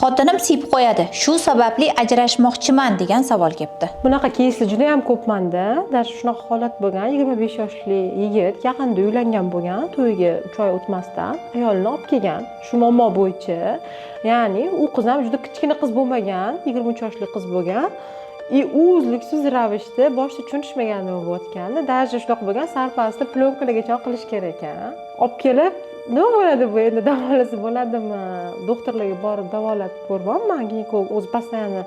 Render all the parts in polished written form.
Xotinim siyib qo'yadi. Shu sababli ajrashmoqchiman degan savol kelibdi. Bunaqa keyslar juda ham ko'pmanda. Dar shunaqa holat bo'lgan. 25 yoshli yigit yaqinda uylangan bo'lgan, to'yiga 3 oy o'tmasdan ayolni olib kelgan. Shu muammo bo'yicha, ya'ni u qiz ham juda kichkina qiz bo'lmagan, 23 yoshli qiz bo'lgan. U uzluksiz ravishda boshida tushunishmagan nima bo'layotgandi. Даже shunaqa bo'lgan, sarpasida plyonkalargacha qilish kerak ekan. Olib kelib, nima bo'ladi bu endi davolasa bo'ladimi? Doktorlarga borib davolatib ko'rganman. Keyin o'zi постоянно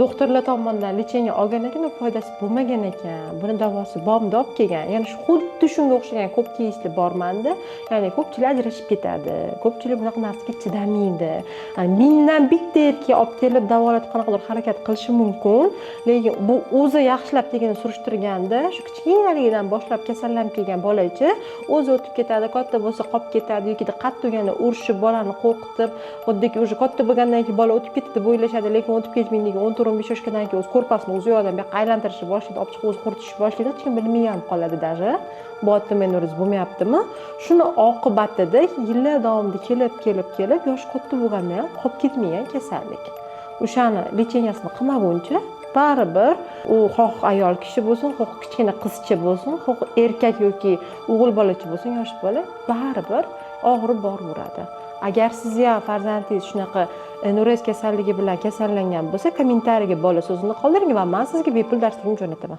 doktorlar tomonidan lecheniya olgan ekan, foydasi bo'lmagan ekan. Buni davosi bormi deb olib kelgan. Ya'ni xuddi shunga o'xshagan ko'p keyslar bormanda, ya'ni ko'pchilik ajrashib ketadi. Ko'pchilik bunaqa narsaga chidamaydi. Ya'ni mingdan bitta erkak olib kelib davolatib qanaqadir harakat qilishi mumkin, lekin bu o'zi yaxshilab degani surishtirganda, shu kichkinaligidan boshlab kasallanib kelgan bolachi o'zi o'tib ketadi, katta bo'lsa qolib ketadi yoki qattiq urganda urishib bolani qo'rqitib, xuddiki o'sha katta bo'lgandan keyin bola o'tib ketdi deb o'ylashadi, lekin o'tib ketmaydi degan 14-15 yoshgadan keyin o'z ko'rpasini o'zi yoqdan bu yoqqa aylantirishni boshlaydi, olib chiqib o'zi quritishni boshlaydi, hech kim bilmay ham qoladi даже. Bu yerda men o'z bo'lmayaptimi? Shuni oqibatida yillar davomida kelib yoshi katta bo'lganda ham qolib ketmagan kasallik. O'shani lecheniyasini qilmaguncha baribir u xoh ayol kishi bo'lsin, xoh kichkina qizcha bo'lsin, xoh erkak yoki o'g'il bolachi bo'lsin, yosh bola baribir og'rib boraveradi. Agar sizni ham farzandingiz shunaqa NRS kasalligi bilan kasallangan bo'lsa, kommentariyga bola so'zini qoldiring va men sizga bepul darslikni jo'nataman.